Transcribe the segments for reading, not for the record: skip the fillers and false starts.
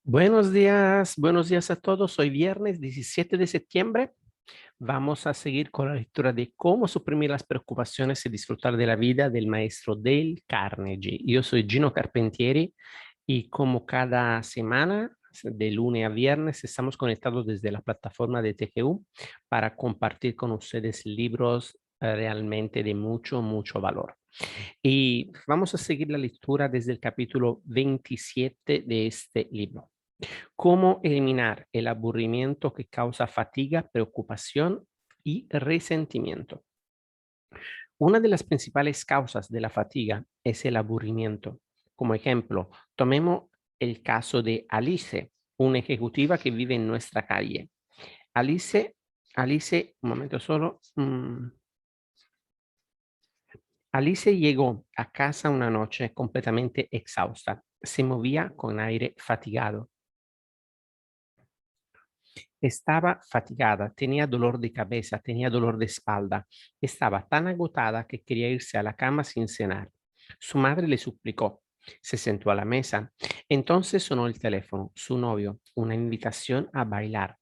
Buenos días a todos. Hoy viernes 17 de septiembre. Vamos a seguir con la lectura de Cómo suprimir las preocupaciones y disfrutar de la vida del maestro Dale Carnegie. Yo soy Gino Carpentieri y como cada semana, de lunes a viernes, estamos conectados desde la plataforma de TGU para compartir con ustedes libros realmente de mucho valor. Y vamos a seguir la lectura desde el capítulo 27 de este libro. Cómo eliminar el aburrimiento que causa fatiga, preocupación y resentimiento. Una de las principales causas de la fatiga es el aburrimiento. Como ejemplo, tomemos el caso de Alice, una ejecutiva que vive en nuestra calle. Alice, un momento solo. Alice llegó a casa una noche completamente exhausta. Se movía con aire fatigado. Estaba fatigada, tenía dolor de cabeza, tenía dolor de espalda. Estaba tan agotada que quería irse a la cama sin cenar. Su madre le suplicó. Se sentó a la mesa. Entonces sonó el teléfono. Su novio, una invitación a bailar.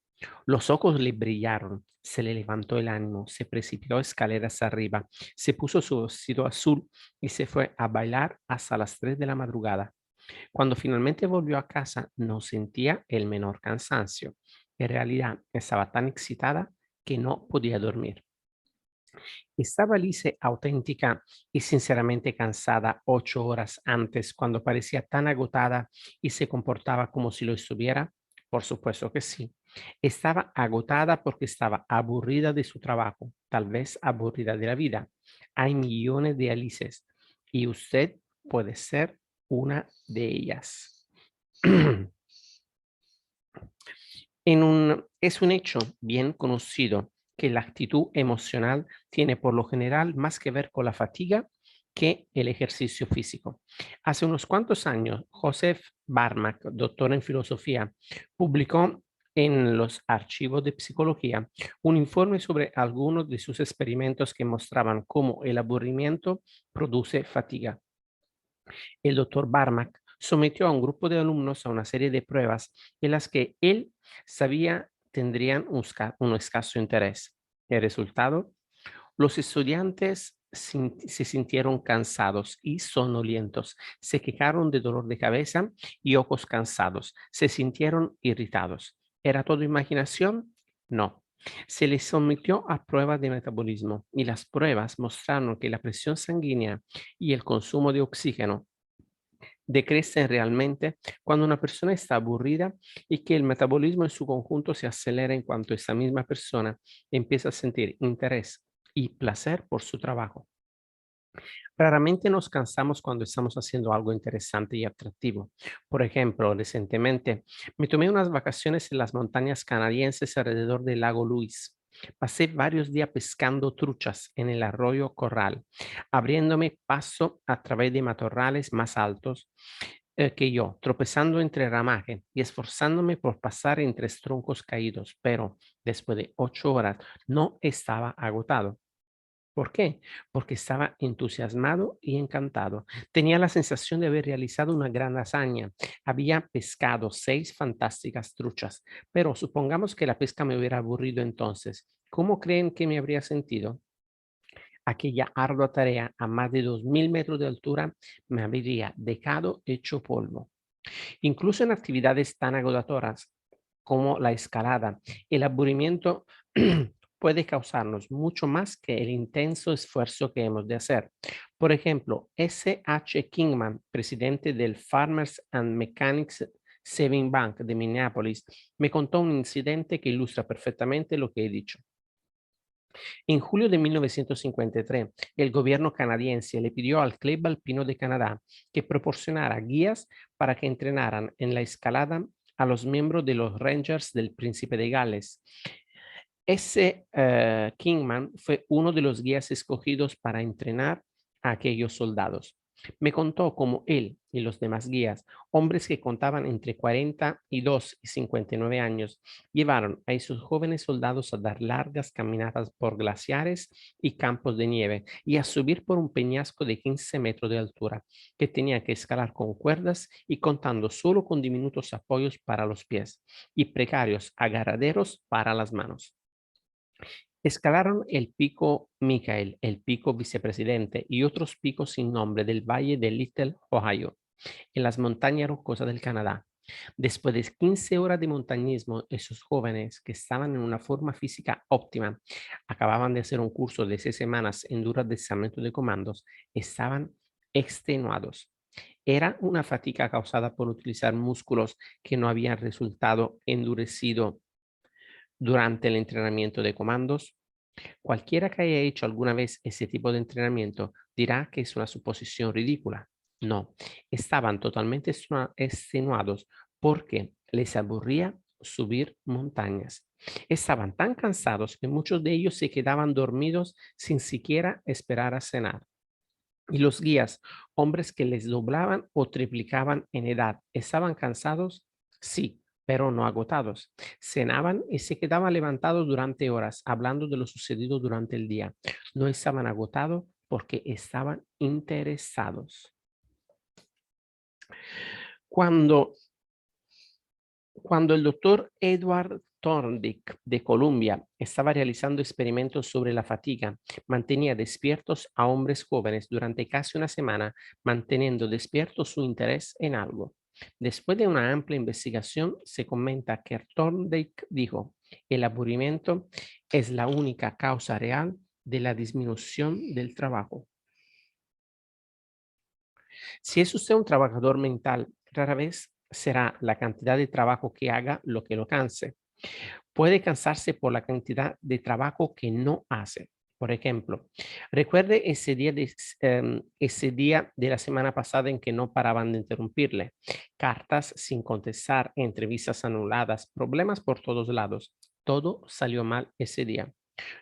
Los ojos le brillaron. Se le levantó el ánimo. Se precipitó escaleras arriba. Se puso su vestido azul y se fue a bailar hasta las 3 de la madrugada. Cuando finalmente volvió a casa, no sentía el menor cansancio. En realidad, estaba tan excitada que no podía dormir. ¿Estaba Alice auténtica y sinceramente cansada 8 horas antes cuando parecía tan agotada y se comportaba como si lo estuviera? Por supuesto que sí. Estaba agotada porque estaba aburrida de su trabajo, tal vez aburrida de la vida. Hay millones de Alices y usted puede ser una de ellas. Es un hecho bien conocido que la actitud emocional tiene por lo general más que ver con la fatiga que el ejercicio físico. Hace unos cuantos años, Joseph Barmack, doctor en filosofía, publicó en los archivos de psicología un informe sobre algunos de sus experimentos que mostraban cómo el aburrimiento produce fatiga. El doctor Barmack sometió a un grupo de alumnos a una serie de pruebas en las que él sabía tendrían un escaso interés. El resultado, los estudiantes se sintieron cansados y sonolientos, se quejaron de dolor de cabeza y ojos cansados, se sintieron irritados. ¿Era todo imaginación? No. Se les sometió a pruebas de metabolismo y las pruebas mostraron que la presión sanguínea y el consumo de oxígeno decrecen realmente cuando una persona está aburrida y que el metabolismo en su conjunto se acelera en cuanto esa misma persona empieza a sentir interés y placer por su trabajo. Raramente nos cansamos cuando estamos haciendo algo interesante y atractivo. Por ejemplo, recientemente me tomé unas vacaciones en las montañas canadienses alrededor del lago Louise. Pasé varios días pescando truchas en el arroyo Corral, abriéndome paso a través de matorrales más altos que yo, tropezando entre ramaje y esforzándome por pasar entre troncos caídos, pero después de 8 horas no estaba agotado. ¿Por qué? Porque estaba entusiasmado y encantado. Tenía la sensación de haber realizado una gran hazaña. Había pescado 6 fantásticas truchas, pero supongamos que la pesca me hubiera aburrido entonces. ¿Cómo creen que me habría sentido? Aquella ardua tarea a más de 2000 metros de altura me habría dejado hecho polvo. Incluso en actividades tan agotadoras como la escalada, el aburrimiento puede causarnos mucho más que el intenso esfuerzo que hemos de hacer. Por ejemplo, S. H. Kingman, presidente del Farmers and Mechanics Saving Bank de Minneapolis, me contó un incidente que ilustra perfectamente lo que he dicho. En julio de 1953, el gobierno canadiense le pidió al Club Alpino de Canadá que proporcionara guías para que entrenaran en la escalada a los miembros de los Rangers del Príncipe de Gales. Ese Kingman fue uno de los guías escogidos para entrenar a aquellos soldados. Me contó cómo él y los demás guías, hombres que contaban entre 42 y 59 años, llevaron a esos jóvenes soldados a dar largas caminatas por glaciares y campos de nieve y a subir por un peñasco de 15 metros de altura, que tenía que escalar con cuerdas y contando solo con diminutos apoyos para los pies y precarios agarraderos para las manos. Escalaron el pico Michael, el pico vicepresidente y otros picos sin nombre del valle de Little Ohio, en las montañas rocosas del Canadá. Después de 15 horas de montañismo, esos jóvenes que estaban en una forma física óptima, acababan de hacer un curso de 6 semanas en duras deslizamiento de comandos, estaban extenuados. Era una fatiga causada por utilizar músculos que no habían resultado endurecido durante el entrenamiento de comandos. Cualquiera que haya hecho alguna vez ese tipo de entrenamiento dirá que es una suposición ridícula. No, estaban totalmente extenuados porque les aburría subir montañas. Estaban tan cansados que muchos de ellos se quedaban dormidos sin siquiera esperar a cenar. Y los guías, hombres que les doblaban o triplicaban en edad, ¿estaban cansados? Sí, pero no agotados. Cenaban y se quedaban levantados durante horas, hablando de lo sucedido durante el día. No estaban agotados porque estaban interesados. Cuando Cuando el doctor Edward Thorndike de Columbia estaba realizando experimentos sobre la fatiga, mantenía despiertos a hombres jóvenes durante casi una semana, manteniendo despierto su interés en algo. Después de una amplia investigación, se comenta que Thorndike dijo, el aburrimiento es la única causa real de la disminución del trabajo. Si es usted un trabajador mental, rara vez será la cantidad de trabajo que haga lo que lo canse. Puede cansarse por la cantidad de trabajo que no hace. Por ejemplo, recuerde ese día de la semana pasada en que no paraban de interrumpirle. Cartas sin contestar, entrevistas anuladas, problemas por todos lados. Todo salió mal ese día.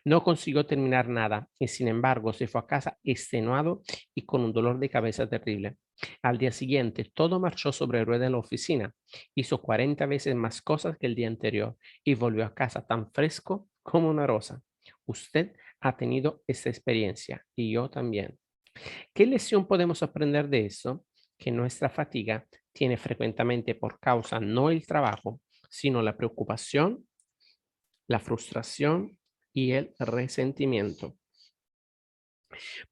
No consiguió terminar nada y sin embargo se fue a casa extenuado y con un dolor de cabeza terrible. Al día siguiente todo marchó sobre ruedas en la oficina. Hizo 40 veces más cosas que el día anterior y volvió a casa tan fresco como una rosa. Usted ha tenido esta experiencia y yo también. ¿Qué lección podemos aprender de eso? Que nuestra fatiga tiene frecuentemente por causa no el trabajo, sino la preocupación, la frustración y el resentimiento.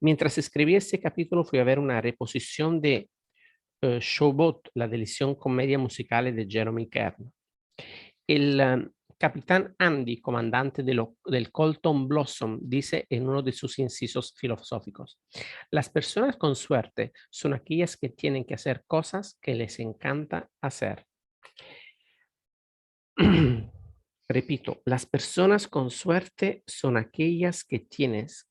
Mientras escribí este capítulo fui a ver una reposición de Showboat, la deliciosa comedia musical de Jeremy Kern. El capitán Andy, comandante del Colton Blossom, dice en uno de sus incisos filosóficos, las personas con suerte son aquellas que tienen que hacer cosas que les encanta hacer. Repito, las personas con suerte son aquellas que tienes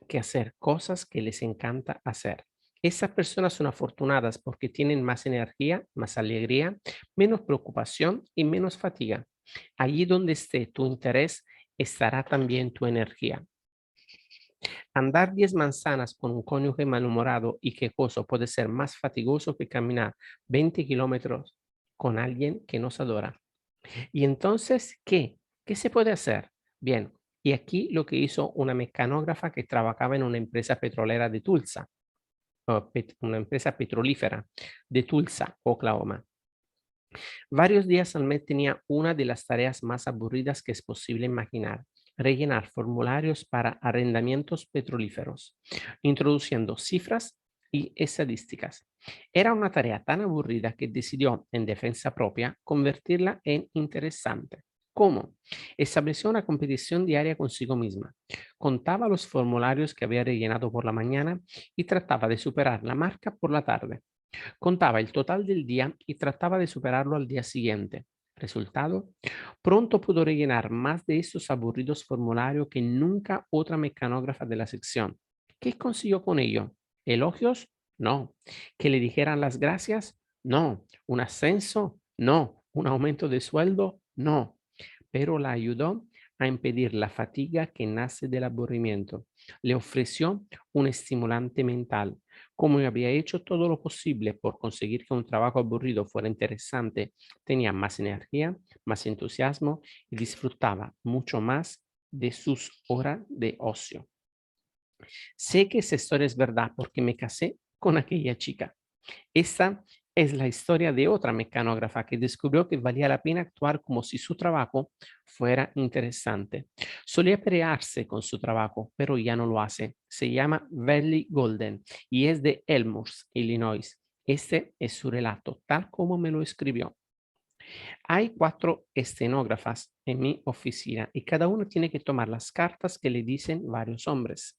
que hacer cosas que les encanta hacer. Esas personas son afortunadas porque tienen más energía, más alegría, menos preocupación y menos fatiga. Allí donde esté tu interés, estará también tu energía. Andar 10 manzanas con un cónyuge malhumorado y quejoso puede ser más fatigoso que caminar 20 kilómetros con alguien que nos adora. Y entonces, ¿qué? ¿Qué se puede hacer? Bien, y aquí lo que hizo una mecanógrafa que trabajaba en una empresa petrolera de Tulsa, una empresa petrolífera de Tulsa, Oklahoma. Varios días al mes tenía una de las tareas más aburridas que es posible imaginar, rellenar formularios para arrendamientos petrolíferos, introduciendo cifras y estadísticas. Era una tarea tan aburrida que decidió, en defensa propia, convertirla en interesante. ¿Cómo? Estableció una competición diaria consigo misma. Contaba los formularios que había rellenado por la mañana y trataba de superar la marca por la tarde. Contaba el total del día y trataba de superarlo al día siguiente. Resultado, pronto pudo rellenar más de esos aburridos formularios que nunca otra mecanógrafa de la sección. ¿Qué consiguió con ello? ¿Elogios? No. ¿Que le dijeran las gracias? No. ¿Un ascenso? No. ¿Un aumento de sueldo? No. Pero la ayudó a impedir la fatiga que nace del aburrimiento. Le ofreció un estimulante mental. Como había hecho todo lo posible por conseguir que un trabajo aburrido fuera interesante, tenía más energía, más entusiasmo y disfrutaba mucho más de sus horas de ocio. Sé que esa historia es verdad porque me casé con aquella chica. Esta es la historia de otra mecanógrafa que descubrió que valía la pena actuar como si su trabajo fuera interesante. Solía pelearse con su trabajo, pero ya no lo hace. Se llama Verly Golden y es de Elmhurst, Illinois. Este es su relato, tal como me lo escribió. Hay 4 estenógrafas en mi oficina y cada uno tiene que tomar las cartas que le dicen varios hombres.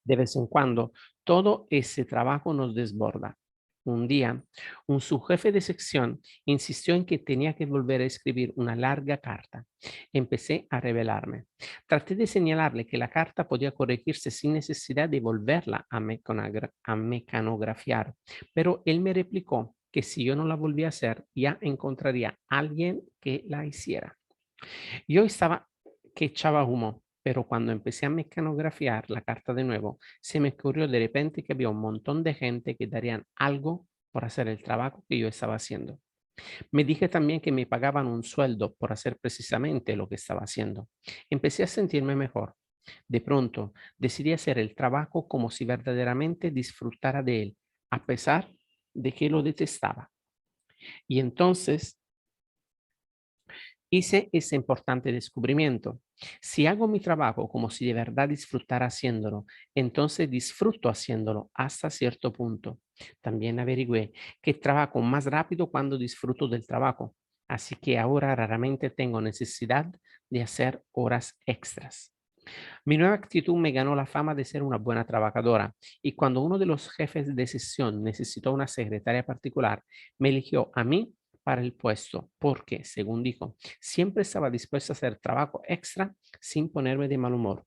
De vez en cuando, todo ese trabajo nos desborda. Un día, un subjefe de sección insistió en que tenía que volver a escribir una larga carta. Empecé a rebelarme. Traté de señalarle que la carta podía corregirse sin necesidad de volverla a mecanografiar, pero él me replicó que si yo no la volvía a hacer, ya encontraría a alguien que la hiciera. Yo estaba que echaba humo, pero cuando empecé a mecanografiar la carta de nuevo, se me ocurrió de repente que había un montón de gente que darían algo por hacer el trabajo que yo estaba haciendo. Me dije también que me pagaban un sueldo por hacer precisamente lo que estaba haciendo. Empecé a sentirme mejor. De pronto, decidí hacer el trabajo como si verdaderamente disfrutara de él, a pesar de que lo detestaba. Y entonces hice ese importante descubrimiento. Si hago mi trabajo como si de verdad disfrutara haciéndolo, entonces disfruto haciéndolo hasta cierto punto. También averigüé que trabajo más rápido cuando disfruto del trabajo, así que ahora raramente tengo necesidad de hacer horas extras. Mi nueva actitud me ganó la fama de ser una buena trabajadora y cuando uno de los jefes de sesión necesitó una secretaria particular, me eligió a mí para el puesto porque, según dijo, siempre estaba dispuesto a hacer trabajo extra sin ponerme de mal humor.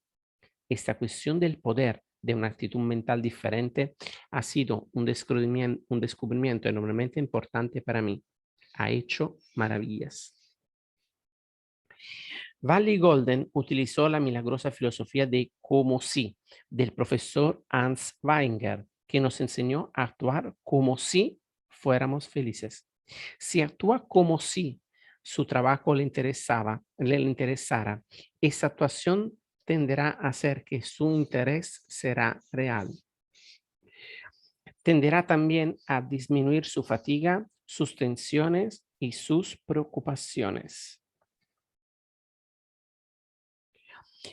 Esta cuestión del poder de una actitud mental diferente ha sido un descubrimiento enormemente importante para mí. Ha hecho maravillas. Valley Golden utilizó la milagrosa filosofía de como si del profesor Hans Weinger, que nos enseñó a actuar como si fuéramos felices. Si actúa como si su trabajo le interesara, esa actuación tenderá a hacer que su interés será real. Tenderá también a disminuir su fatiga, sus tensiones y sus preocupaciones.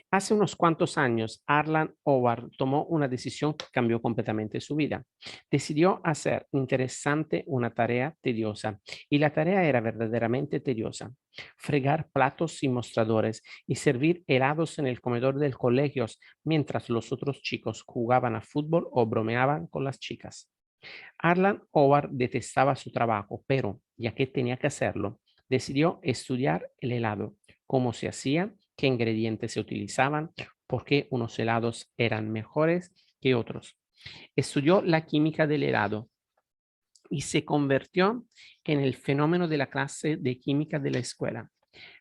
Hace unos cuantos años, Arlan Howard tomó una decisión que cambió completamente su vida. Decidió hacer interesante una tarea tediosa y la tarea era verdaderamente tediosa. Fregar platos y mostradores y servir helados en el comedor del colegio mientras los otros chicos jugaban a fútbol o bromeaban con las chicas. Arlan Howard detestaba su trabajo, pero ya que tenía que hacerlo, decidió estudiar el helado, cómo se hacía, qué ingredientes se utilizaban, por qué unos helados eran mejores que otros. Estudió la química del helado y se convirtió en el fenómeno de la clase de química de la escuela.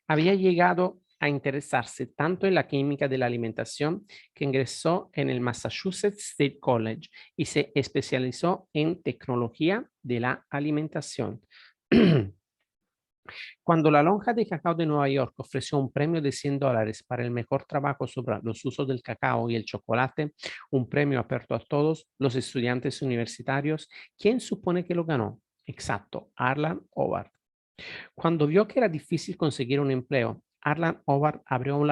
Había llegado a interesarse tanto en la química de la alimentación que ingresó en el Massachusetts State College y se especializó en tecnología de la alimentación. Cuando la lonja de cacao de Nueva York ofreció un premio de $100 para el mejor trabajo sobre los usos del cacao y el chocolate, un premio abierto a todos los estudiantes universitarios, ¿quién supone que lo ganó? Exacto, Arlan Howard. Cuando vio que era difícil conseguir un empleo, Arlan Howard abrió un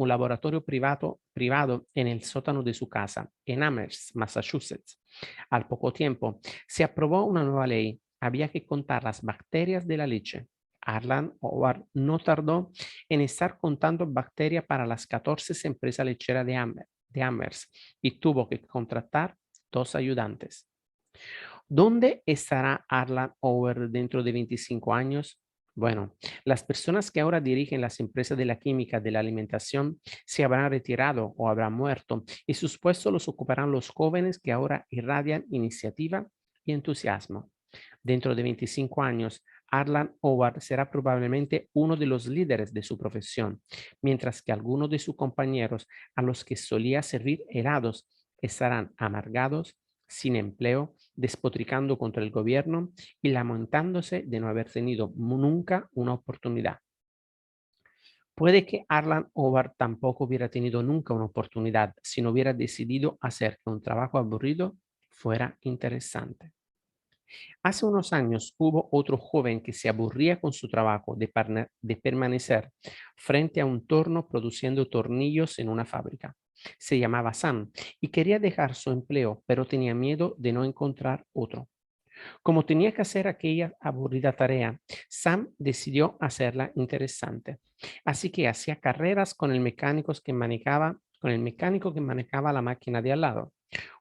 laboratorio privado en el sótano de su casa, en Amherst, Massachusetts. Al poco tiempo, se aprobó una nueva ley. Había que contar las bacterias de la leche. Arlan Howard no tardó en estar contando bacterias para las 14 empresas lecheras de Amherst y tuvo que contratar 2 ayudantes. ¿Dónde estará Arlan Howard dentro de 25 años? Bueno, las personas que ahora dirigen las empresas de la química de la alimentación se habrán retirado o habrán muerto y sus puestos los ocuparán los jóvenes que ahora irradian iniciativa y entusiasmo. Dentro de 25 años, Arlan Howard será probablemente uno de los líderes de su profesión, mientras que algunos de sus compañeros a los que solía servir helados estarán amargados, sin empleo, despotricando contra el gobierno y lamentándose de no haber tenido nunca una oportunidad. Puede que Arlan Howard tampoco hubiera tenido nunca una oportunidad si no hubiera decidido hacer que un trabajo aburrido fuera interesante. Hace unos años hubo otro joven que se aburría con su trabajo de permanecer frente a un torno produciendo tornillos en una fábrica. Se llamaba Sam y quería dejar su empleo, pero tenía miedo de no encontrar otro. Como tenía que hacer aquella aburrida tarea, Sam decidió hacerla interesante. Así que hacía carreras con el mecánico que manejaba la máquina de al lado.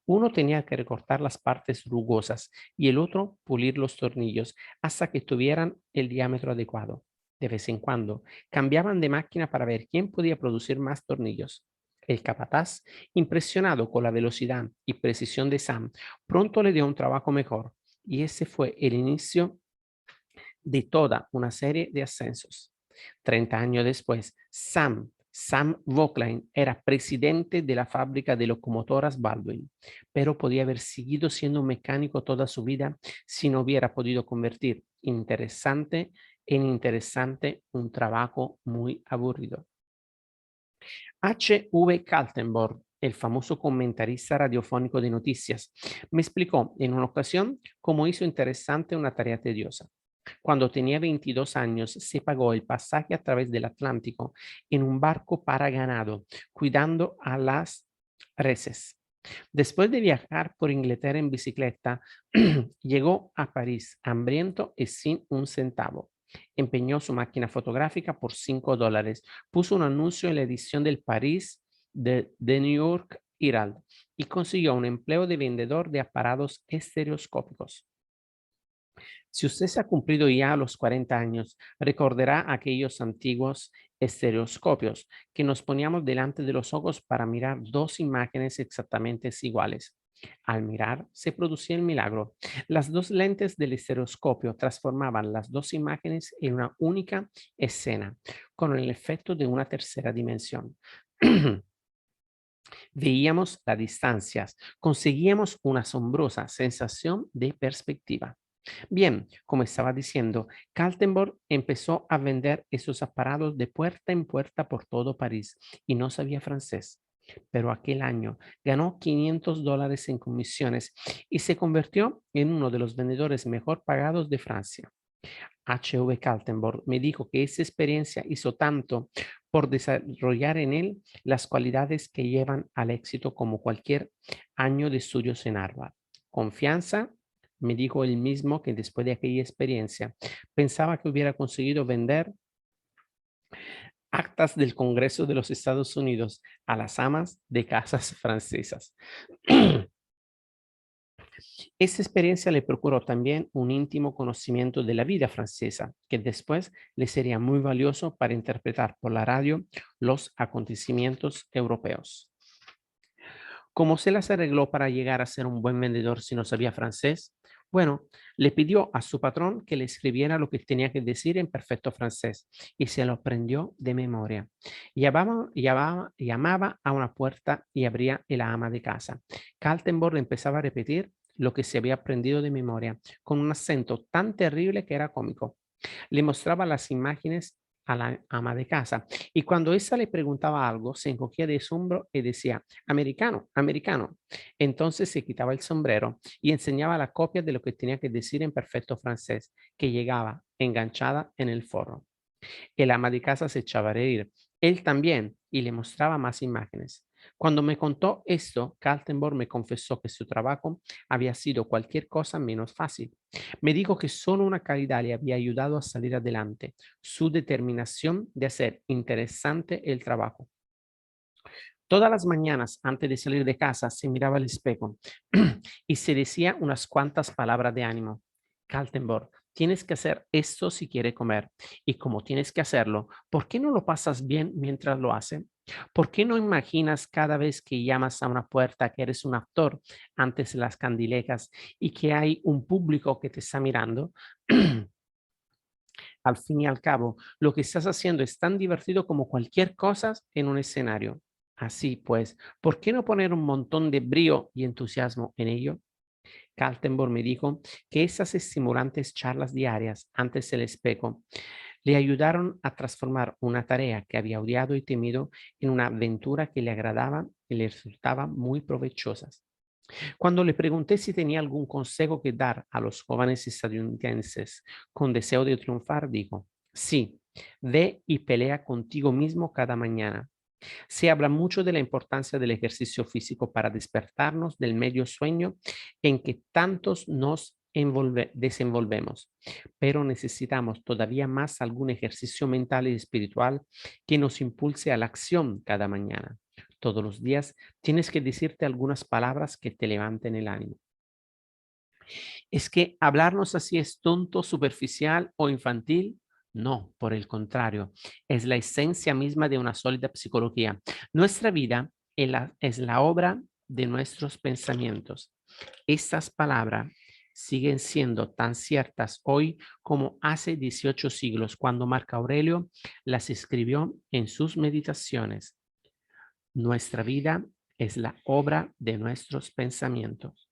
Uno tenía que recortar las partes rugosas y el otro pulir los tornillos hasta que tuvieran el diámetro adecuado. De vez en cuando cambiaban de máquina para ver quién podía producir más tornillos. El capataz, impresionado con la velocidad y precisión de Sam, pronto le dio un trabajo mejor y ese fue el inicio de toda una serie de ascensos. 30 años después, Sam Vauclain era presidente de la fábrica de locomotoras Baldwin, pero podía haber seguido siendo un mecánico toda su vida si no hubiera podido convertir interesante un trabajo muy aburrido. H. V. Kaltenborg, el famoso comentarista radiofónico de noticias, me explicó en una ocasión cómo hizo interesante una tarea tediosa. Cuando tenía 22 años, se pagó el pasaje a través del Atlántico en un barco para ganado, cuidando a las reses. Después de viajar por Inglaterra en bicicleta, llegó a París hambriento y sin un centavo. Empeñó su máquina fotográfica por $5, puso un anuncio en la edición del París de New York Herald y consiguió un empleo de vendedor de aparatos estereoscópicos. Si usted se ha cumplido ya a los 40 años, recordará aquellos antiguos estereoscopios que nos poníamos delante de los ojos para mirar dos imágenes exactamente iguales. Al mirar, se producía el milagro. Las dos lentes del estereoscopio transformaban las dos imágenes en una única escena, con el efecto de una tercera dimensión. Veíamos las distancias, conseguíamos una asombrosa sensación de perspectiva. Bien, como estaba diciendo, Kaltenborg empezó a vender esos aparatos de puerta en puerta por todo París y no sabía francés. Pero aquel año ganó $500 en comisiones y se convirtió en uno de los vendedores mejor pagados de Francia. H.V. Kaltenborg me dijo que esa experiencia hizo tanto por desarrollar en él las cualidades que llevan al éxito como cualquier año de estudios en Harvard. Confianza, me dijo él mismo que después de aquella experiencia pensaba que hubiera conseguido vender actas del Congreso de los Estados Unidos a las amas de casas francesas. Esa experiencia le procuró también un íntimo conocimiento de la vida francesa, que después le sería muy valioso para interpretar por la radio los acontecimientos europeos. ¿Cómo se las arregló para llegar a ser un buen vendedor si no sabía francés? Bueno, le pidió a su patrón que le escribiera lo que tenía que decir en perfecto francés y se lo aprendió de memoria. Llamaba a una puerta y abría el ama de casa. Kaltenborg empezaba a repetir lo que se había aprendido de memoria con un acento tan terrible que era cómico. Le mostraba las imágenes a la ama de casa y cuando esa le preguntaba algo, se encogía de su hombro y decía, americano, americano. Entonces se quitaba el sombrero y enseñaba la copia de lo que tenía que decir en perfecto francés, que llegaba enganchada en el forro. El ama de casa se echaba a reír. Él también, y le mostraba más imágenes. Cuando me contó esto, Kaltenborg me confesó que su trabajo había sido cualquier cosa menos fácil. Me dijo que solo una calidad le había ayudado a salir adelante, su determinación de hacer interesante el trabajo. Todas las mañanas, antes de salir de casa, se miraba al espejo y se decía unas cuantas palabras de ánimo. Kaltenborg, tienes que hacer esto si quieres comer. Y como tienes que hacerlo, ¿por qué no lo pasas bien mientras lo haces? ¿Por qué no imaginas cada vez que llamas a una puerta que eres un actor antes de las candilejas y que hay un público que te está mirando? Al fin y al cabo, lo que estás haciendo es tan divertido como cualquier cosa en un escenario. Así pues, ¿por qué no poner un montón de brío y entusiasmo en ello? Kaltenborn me dijo que esas estimulantes charlas diarias antes del espejo le ayudaron a transformar una tarea que había odiado y temido en una aventura que le agradaba y le resultaba muy provechosa. Cuando le pregunté si tenía algún consejo que dar a los jóvenes estadounidenses con deseo de triunfar, dijo, sí, ve y pelea contigo mismo cada mañana. Se habla mucho de la importancia del ejercicio físico para despertarnos del medio sueño en que tantos nos desenvolvemos, pero necesitamos todavía más algún ejercicio mental y espiritual que nos impulse a la acción cada mañana. Todos los días tienes que decirte algunas palabras que te levanten el ánimo. ¿Es que hablarnos así es tonto, superficial o infantil? No, por el contrario, es la esencia misma de una sólida psicología. Nuestra vida es la obra de nuestros pensamientos. Estas palabras siguen siendo tan ciertas hoy como hace 18 siglos, cuando Marco Aurelio las escribió en sus meditaciones. Nuestra vida es la obra de nuestros pensamientos.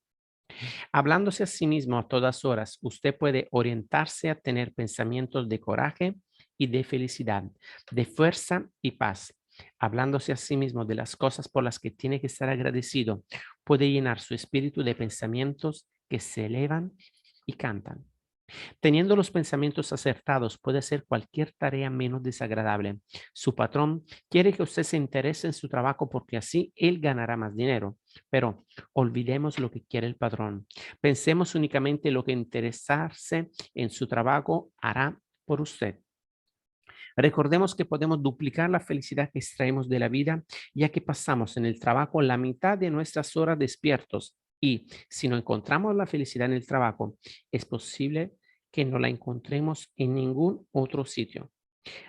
Hablándose a sí mismo a todas horas, usted puede orientarse a tener pensamientos de coraje y de felicidad, de fuerza y paz. Hablándose a sí mismo de las cosas por las que tiene que estar agradecido, puede llenar su espíritu de pensamientos que se elevan y cantan. Teniendo los pensamientos acertados, puede hacer cualquier tarea menos desagradable. Su patrón quiere que usted se interese en su trabajo porque así él ganará más dinero. Pero olvidemos lo que quiere el patrón. Pensemos únicamente lo que interesarse en su trabajo hará por usted. Recordemos que podemos duplicar la felicidad que extraemos de la vida, ya que pasamos en el trabajo la mitad de nuestras horas despiertos. Y si no encontramos la felicidad en el trabajo, es posible que no la encontremos en ningún otro sitio.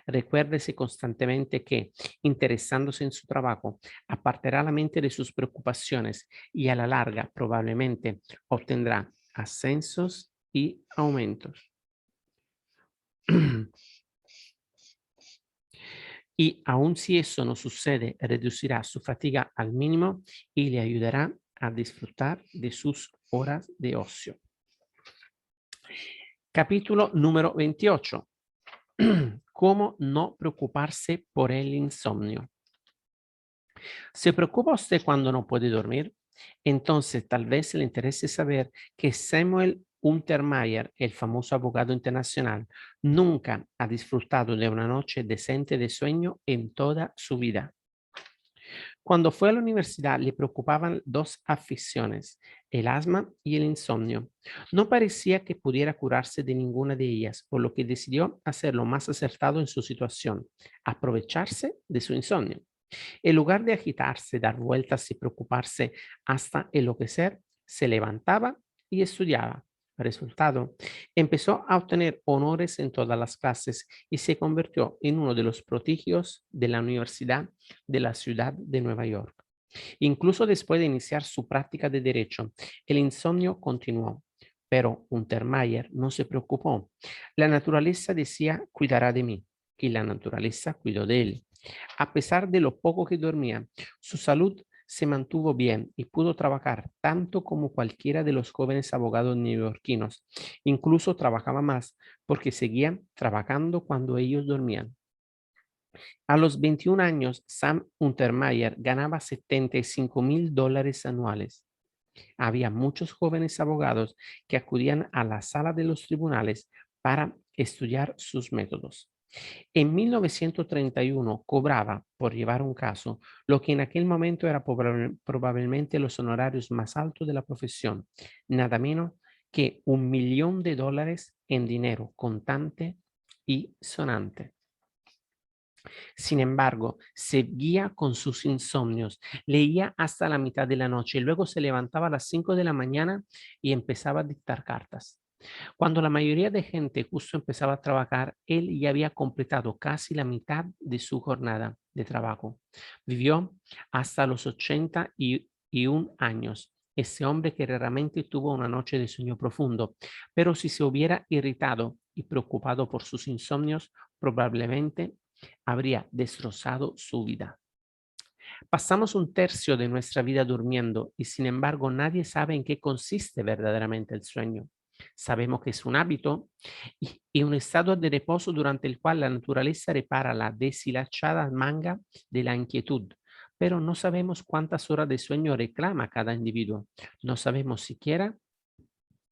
Recuérdese constantemente que, interesándose en su trabajo, apartará la mente de sus preocupaciones y a la larga probablemente obtendrá ascensos y aumentos. Y aun si eso no sucede, reducirá su fatiga al mínimo y le ayudará a disfrutar de sus horas de ocio. Capítulo número 28. ¿Cómo no preocuparse por el insomnio? ¿Se preocupa usted cuando no puede dormir? Entonces, tal vez le interese saber que Samuel Untermyer, el famoso abogado internacional, nunca ha disfrutado de una noche decente de sueño en toda su vida. Cuando fue a la universidad le preocupaban dos aficiones, el asma y el insomnio. No parecía que pudiera curarse de ninguna de ellas, por lo que decidió hacer lo más acertado en su situación, aprovecharse de su insomnio. En lugar de agitarse, dar vueltas y preocuparse hasta enloquecer, se levantaba y estudiaba. Resultado, empezó a obtener honores en todas las clases y se convirtió en uno de los prodigios de la Universidad de la Ciudad de Nueva York. Incluso después de iniciar su práctica de derecho, el insomnio continuó. Pero Untermyer no se preocupó. La naturaleza decía, cuidará de mí, y la naturaleza cuidó de él. A pesar de lo poco que dormía, su salud se mantuvo bien y pudo trabajar tanto como cualquiera de los jóvenes abogados neoyorquinos. Incluso trabajaba más porque seguían trabajando cuando ellos dormían. A los 21 años, Sam Untermyer ganaba $75,000 anuales. Había muchos jóvenes abogados que acudían a la sala de los tribunales para estudiar sus métodos. En 1931 cobraba por llevar un caso lo que en aquel momento era probablemente los honorarios más altos de la profesión, nada menos que $1,000,000 en dinero contante y sonante. Sin embargo, seguía con sus insomnios, leía hasta la mitad de la noche, luego se levantaba a las 5 de la mañana y empezaba a dictar cartas. Cuando la mayoría de gente justo empezaba a trabajar, él ya había completado casi la mitad de su jornada de trabajo. Vivió hasta los 81 años. Ese hombre que raramente tuvo una noche de sueño profundo, pero si se hubiera irritado y preocupado por sus insomnios, probablemente habría destrozado su vida. Pasamos un tercio de nuestra vida durmiendo y sin embargo nadie sabe en qué consiste verdaderamente el sueño. Sabemos que es un hábito y un estado de reposo durante el cual la naturaleza repara la deshilachada manga de la inquietud, pero no sabemos cuántas horas de sueño reclama cada individuo. No sabemos siquiera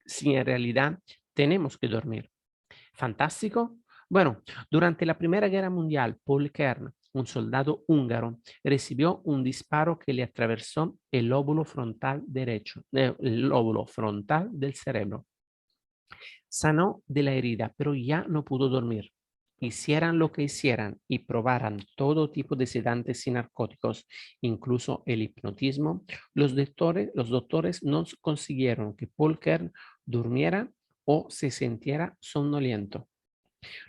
si en realidad tenemos que dormir. ¿Fantástico? Bueno, durante la Primera Guerra Mundial, Paul Kern, un soldado húngaro, recibió un disparo que le atravesó el lóbulo frontal derecho, el lóbulo frontal del cerebro. Sanó de la herida, pero ya no pudo dormir. Hicieran lo que hicieran y probaran todo tipo de sedantes y narcóticos, incluso el hipnotismo, los doctores no consiguieron que Paul Kern durmiera o se sintiera somnoliento.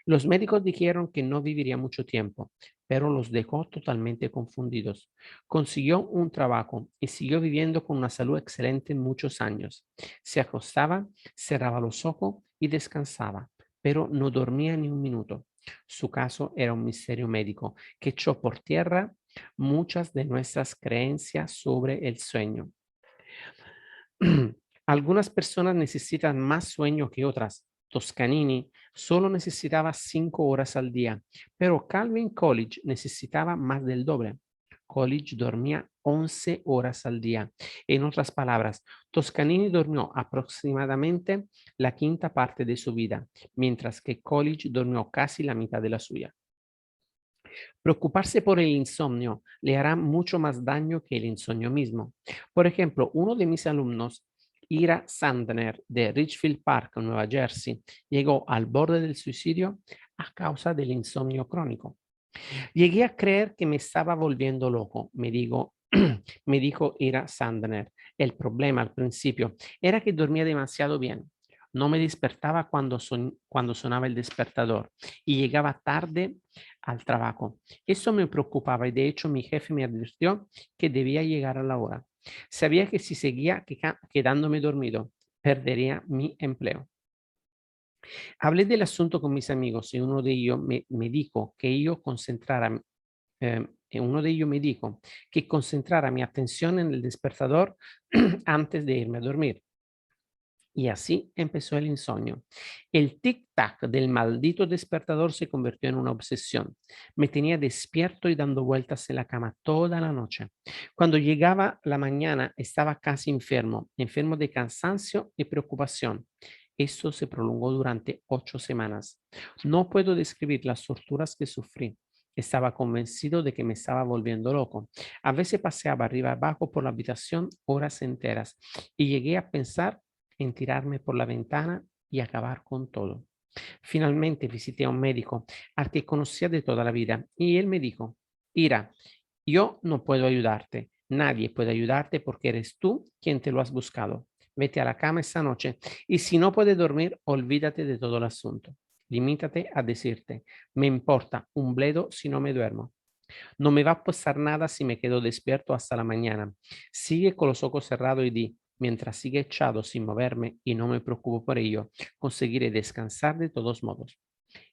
Los médicos dijeron que no viviría mucho tiempo, pero los dejó totalmente confundidos. Consiguió un trabajo y siguió viviendo con una salud excelente muchos años. Se acostaba, cerraba los ojos y descansaba, pero no dormía ni un minuto. Su caso era un misterio médico que echó por tierra muchas de nuestras creencias sobre el sueño. Algunas personas necesitan más sueño que otras. Toscanini solo necesitaba 5 horas al día, pero Calvin Coolidge necesitaba más del doble. Coolidge dormía 11 horas al día. En otras palabras, Toscanini durmió aproximadamente la quinta parte de su vida, mientras que Coolidge durmió casi la mitad de la suya. Preocuparse por el insomnio le hará mucho más daño que el insomnio mismo. Por ejemplo, uno de mis alumnos, Ira Sandner, de Richfield Park, Nueva Jersey, llegó al borde del suicidio a causa del insomnio crónico. Llegué a creer que me estaba volviendo loco, me dijo Ira Sandner. El problema al principio era que dormía demasiado bien. No me despertaba cuando sonaba el despertador y llegaba tarde al trabajo. Eso me preocupaba y de hecho mi jefe me advirtió que debía llegar a la hora. Sabía que si seguía quedándome dormido, perdería mi empleo. Hablé del asunto con mis amigos y uno de ellos me dijo que yo concentrara uno de ellos me dijo que concentrara mi atención en el despertador antes de irme a dormir. Y así empezó el insomnio. El tic-tac del maldito despertador se convirtió en una obsesión. Me tenía despierto y dando vueltas en la cama toda la noche. Cuando llegaba la mañana estaba casi enfermo, enfermo de cansancio y preocupación. Esto se prolongó durante 8 semanas. No puedo describir las torturas que sufrí. Estaba convencido de que me estaba volviendo loco. A veces paseaba arriba y abajo por la habitación horas enteras y llegué a pensar en tirarme por la ventana y acabar con todo. Finalmente visité a un médico al que conocía de toda la vida y él me dijo, Ira, yo no puedo ayudarte, nadie puede ayudarte porque eres tú quien te lo has buscado. Vete a la cama esta noche y si no puedes dormir, olvídate de todo el asunto. Limítate a decirte, me importa un bledo si no me duermo. No me va a pasar nada si me quedo despierto hasta la mañana. Sigue con los ojos cerrados y di, mientras sigue echado sin moverme y no me preocupo por ello, conseguiré descansar de todos modos.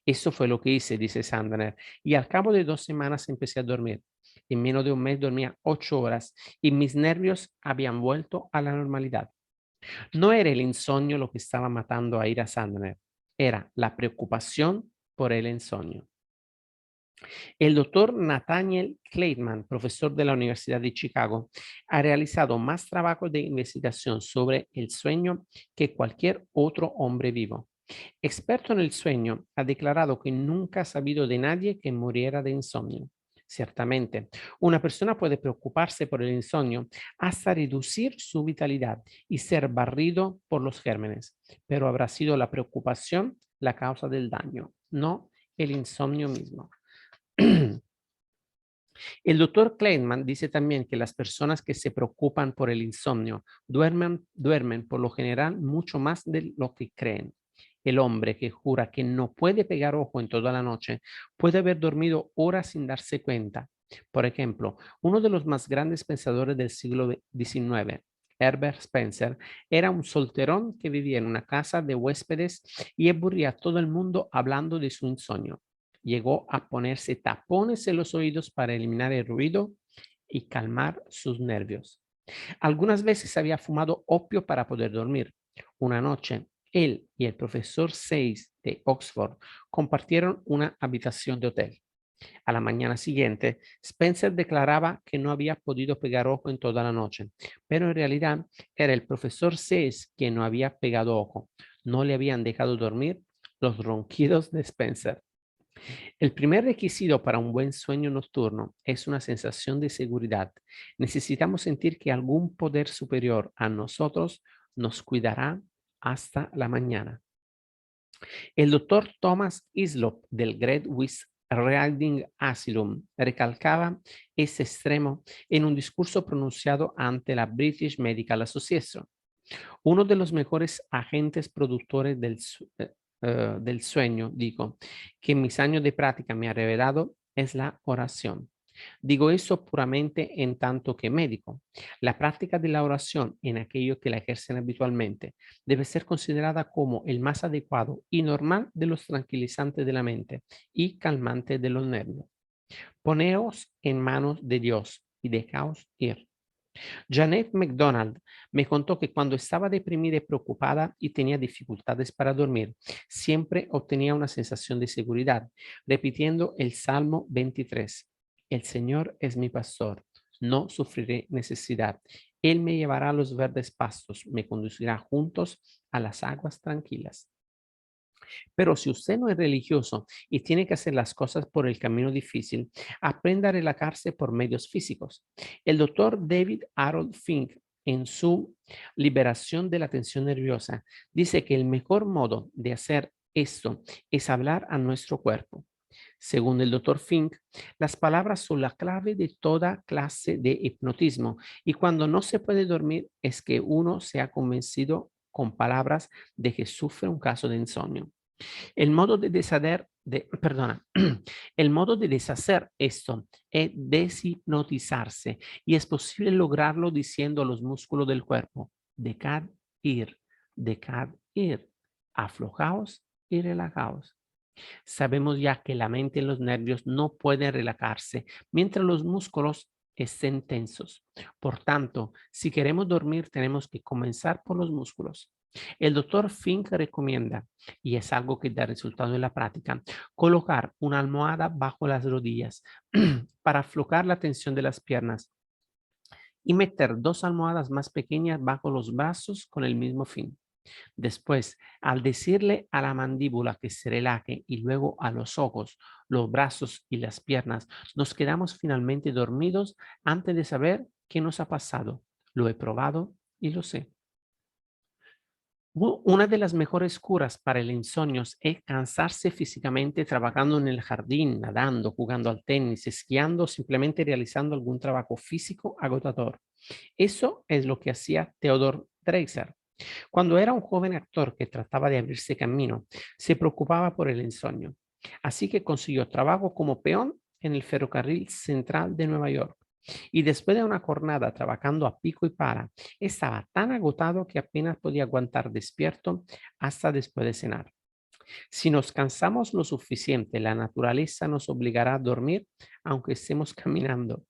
Eso fue lo que hice, dice Sandner, y al cabo de 2 semanas empecé a dormir. En menos de un mes dormía 8 horas y mis nervios habían vuelto a la normalidad. No era el insomnio lo que estaba matando a Ira Sandner, era la preocupación por el insomnio. El doctor Nathaniel Kleitman, profesor de la Universidad de Chicago, ha realizado más trabajos de investigación sobre el sueño que cualquier otro hombre vivo. Experto en el sueño, ha declarado que nunca ha sabido de nadie que muriera de insomnio. Ciertamente, una persona puede preocuparse por el insomnio hasta reducir su vitalidad y ser barrido por los gérmenes, pero habrá sido la preocupación la causa del daño, no el insomnio mismo. El doctor Kleinman dice también que las personas que se preocupan por el insomnio duermen por lo general mucho más de lo que creen. El hombre que jura que no puede pegar ojo en toda la noche puede haber dormido horas sin darse cuenta. Por ejemplo, uno de los más grandes pensadores del siglo XIX, Herbert Spencer, era un solterón que vivía en una casa de huéspedes y aburría a todo el mundo hablando de su insomnio. Llegó a ponerse tapones en los oídos para eliminar el ruido y calmar sus nervios. Algunas veces había fumado opio para poder dormir. Una noche, él y el profesor 6 de Oxford compartieron una habitación de hotel. A la mañana siguiente, Spencer declaraba que no había podido pegar ojo en toda la noche, pero en realidad era el profesor 6 quien no había pegado ojo. No le habían dejado dormir los ronquidos de Spencer. El primer requisito para un buen sueño nocturno es una sensación de seguridad. Necesitamos sentir que algún poder superior a nosotros nos cuidará hasta la mañana. El doctor Thomas Islop del Great West Riding Asylum recalcaba ese extremo en un discurso pronunciado ante la British Medical Association. Uno de los mejores agentes productores del sueño, digo, que en mis años de práctica me ha revelado es la oración. Digo eso puramente en tanto que médico. La práctica de la oración en aquellos que la ejercen habitualmente debe ser considerada como el más adecuado y normal de los tranquilizantes de la mente y calmantes de los nervios. Poneos en manos de Dios y dejaos ir. Janet McDonald me contó que cuando estaba deprimida y preocupada y tenía dificultades para dormir, siempre obtenía una sensación de seguridad, repitiendo el Salmo 23. El Señor es mi pastor, no sufriré necesidad. Él me llevará a los verdes pastos, me conducirá juntos a las aguas tranquilas. Pero si usted no es religioso y tiene que hacer las cosas por el camino difícil, aprenda a relajarse por medios físicos. El doctor David Harold Fink, en su Liberación de la tensión nerviosa, dice que el mejor modo de hacer esto es hablar a nuestro cuerpo. Según el doctor Fink, las palabras son la clave de toda clase de hipnotismo y cuando no se puede dormir es que uno se ha convencido con palabras de que sufre un caso de insomnio. El modo de deshacer, perdona, el modo de deshacer esto es deshipnotizarse y es posible lograrlo diciendo a los músculos del cuerpo, ir, dejad ir, aflojaos y relajaos. Sabemos ya que la mente y los nervios no pueden relajarse mientras los músculos estén tensos. Por tanto, si queremos dormir, tenemos que comenzar por los músculos. El doctor Fink recomienda, y es algo que da resultado en la práctica, colocar una almohada bajo las rodillas para aflojar la tensión de las piernas y meter dos almohadas más pequeñas bajo los brazos con el mismo fin. Después, al decirle a la mandíbula que se relaje y luego a los ojos, los brazos y las piernas, nos quedamos finalmente dormidos antes de saber qué nos ha pasado. Lo he probado y lo sé. Una de las mejores curas para el insomnio es cansarse físicamente trabajando en el jardín, nadando, jugando al tenis, esquiando, simplemente realizando algún trabajo físico agotador. Eso es lo que hacía Theodor Dreiser. Cuando era un joven actor que trataba de abrirse camino, se preocupaba por el insomnio. Así que consiguió trabajo como peón en el ferrocarril central de Nueva York. Y después de una jornada trabajando a pico y para, estaba tan agotado que apenas podía aguantar despierto hasta después de cenar. Si nos cansamos lo suficiente, la naturaleza nos obligará a dormir aunque estemos caminando.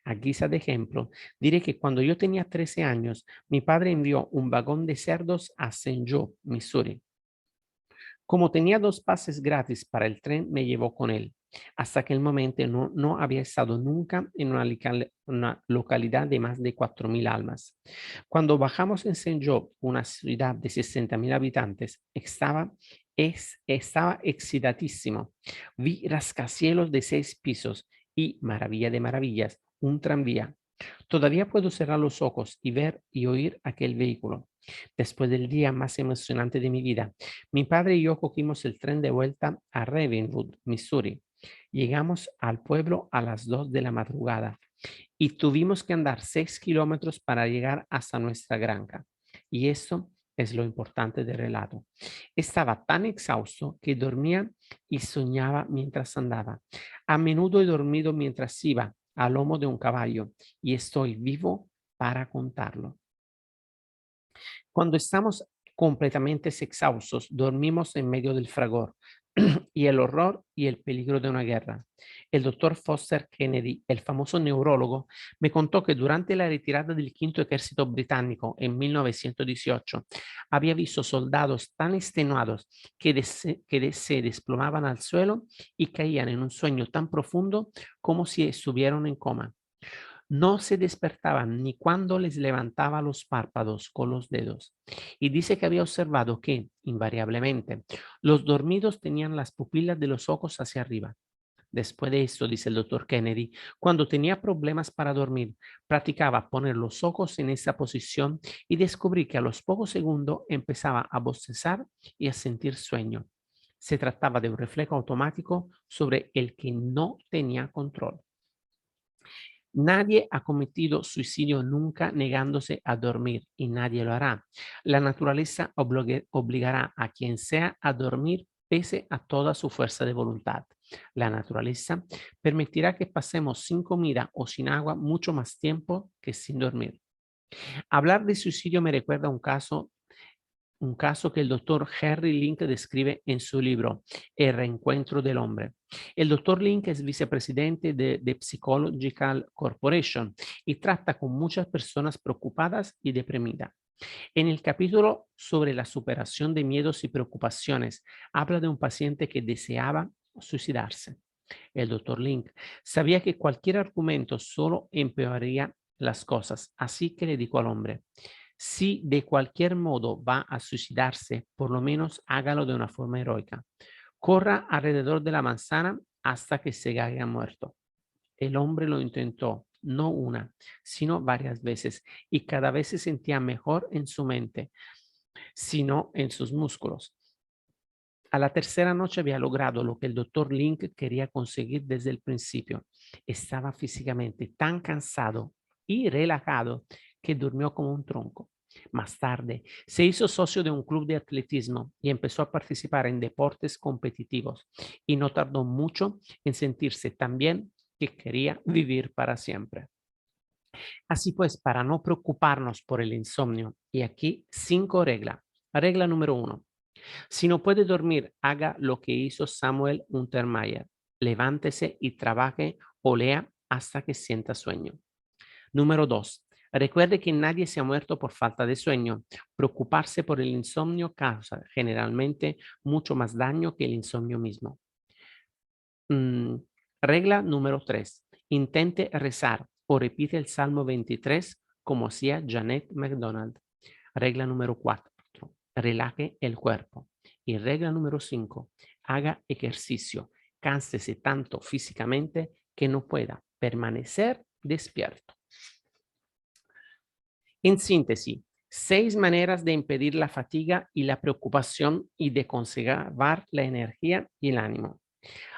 A guisa de ejemplo, diré que cuando yo tenía 13 años, mi padre envió un vagón de cerdos a St. Joe, Missouri. Como tenía dos pases gratis para el tren, me llevó con él. Hasta aquel momento no había estado nunca en una localidad de más de 4.000 almas. Cuando bajamos en St. Joe, una ciudad de 60.000 habitantes, estaba excitatísimo. Vi rascacielos de 6 pisos y, maravilla de maravillas, un tranvía. Todavía puedo cerrar los ojos y ver y oír aquel vehículo. Después del día más emocionante de mi vida, mi padre y yo cogimos el tren de vuelta a Ravenwood, Missouri. Llegamos al pueblo a las 2 de la madrugada y tuvimos que andar 6 kilómetros para llegar hasta nuestra granja. Y eso es lo importante del relato. Estaba tan exhausto que dormía y soñaba mientras andaba. A menudo he dormido mientras iba al lomo de un caballo y estoy vivo para contarlo. Cuando estamos completamente exhaustos, dormimos en medio del fragor, y el horror y el peligro de una guerra. El doctor Foster Kennedy, el famoso neurólogo, me contó que durante la retirada del quinto ejército británico en 1918 había visto soldados tan extenuados que se desplomaban al suelo y caían en un sueño tan profundo como si estuvieran en coma. No se despertaban ni cuando les levantaba los párpados con los dedos. Y dice que había observado que, invariablemente, los dormidos tenían las pupilas de los ojos hacia arriba. Después de esto, dice el doctor Kennedy, cuando tenía problemas para dormir, practicaba poner los ojos en esa posición y descubrí que a los pocos segundos empezaba a bostezar y a sentir sueño. Se trataba de un reflejo automático sobre el que no tenía control. Nadie ha cometido suicidio nunca negándose a dormir y nadie lo hará. La naturaleza obligará a quien sea a dormir pese a toda su fuerza de voluntad. La naturaleza permitirá que pasemos sin comida o sin agua mucho más tiempo que sin dormir. Hablar de suicidio me recuerda un caso que el doctor Henry Link describe en su libro El reencuentro del hombre. El doctor Link es vicepresidente de Psychological Corporation y trata con muchas personas preocupadas y deprimidas. En el capítulo sobre la superación de miedos y preocupaciones, habla de un paciente que deseaba suicidarse. El doctor Link sabía que cualquier argumento solo empeoraría las cosas, así que le dijo al hombre, si de cualquier modo va a suicidarse, por lo menos hágalo de una forma heroica. Corra alrededor de la manzana hasta que se haya muerto. El hombre lo intentó, no una, sino varias veces, y cada vez se sentía mejor en su mente, sino en sus músculos. A la tercera noche había logrado lo que el doctor Link quería conseguir desde el principio. Estaba físicamente tan cansado y relajado que durmió como un tronco. Más tarde, se hizo socio de un club de atletismo y empezó a participar en deportes competitivos. Y no tardó mucho en sentirse tan bien que quería vivir para siempre. Así pues, para no preocuparnos por el insomnio, y aquí 5 reglas. Regla número 1. Si no puede dormir, haga lo que hizo Samuel Untermaier. Levántese y trabaje o lea hasta que sienta sueño. Número 2. Recuerde que nadie se ha muerto por falta de sueño. Preocuparse por el insomnio causa generalmente mucho más daño que el insomnio mismo. Mm, Regla número 3. Intente rezar o repite el Salmo 23 como hacía Janet MacDonald. Regla número 4. Relaje el cuerpo. Y regla número 5. Haga ejercicio. Cánsese tanto físicamente que no pueda permanecer despierto. En síntesis, 6 maneras de impedir la fatiga y la preocupación y de conservar la energía y el ánimo.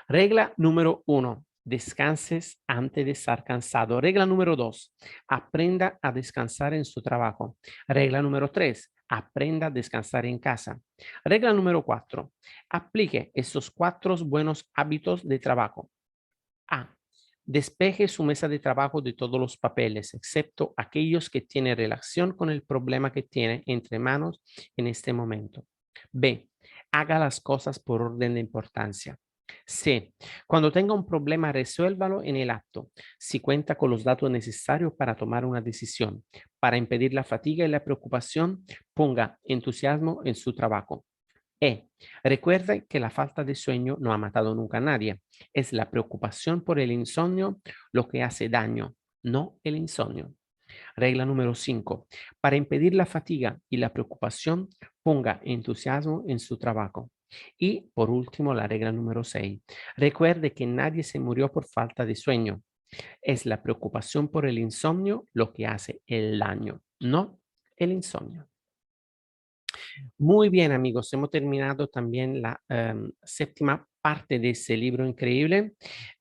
Regla número 1. Descanses antes de estar cansado. Regla número 2. Aprenda a descansar en su trabajo. Regla número 3. Aprenda a descansar en casa. Regla número 4. Aplique estos 4 buenos hábitos de trabajo. A. Despeje su mesa de trabajo de todos los papeles, excepto aquellos que tienen relación con el problema que tiene entre manos en este momento. B. Haga las cosas por orden de importancia. C. Cuando tenga un problema, resuélvalo en el acto, si cuenta con los datos necesarios para tomar una decisión. Para impedir la fatiga y la preocupación, ponga entusiasmo en su trabajo. Recuerde que la falta de sueño no ha matado nunca a nadie. Es la preocupación por el insomnio lo que hace daño, no el insomnio. Regla número 5. Para impedir la fatiga y la preocupación, ponga entusiasmo en su trabajo. Y por último, la regla número 6. Recuerde que nadie se murió por falta de sueño. Es la preocupación por el insomnio lo que hace el daño, no el insomnio. Muy bien, amigos, hemos terminado también la séptima parte de ese libro increíble.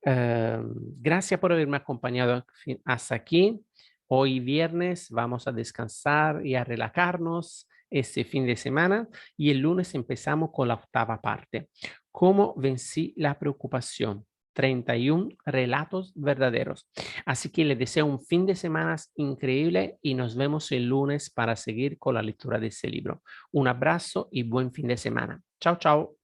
Gracias por haberme acompañado hasta aquí. Hoy viernes vamos a descansar y a relajarnos este fin de semana y el lunes empezamos con la octava parte. ¿Cómo vencí la preocupación? 31 relatos verdaderos. Así que les deseo un fin de semana increíble y nos vemos el lunes para seguir con la lectura de ese libro. Un abrazo y buen fin de semana. Chao, chao.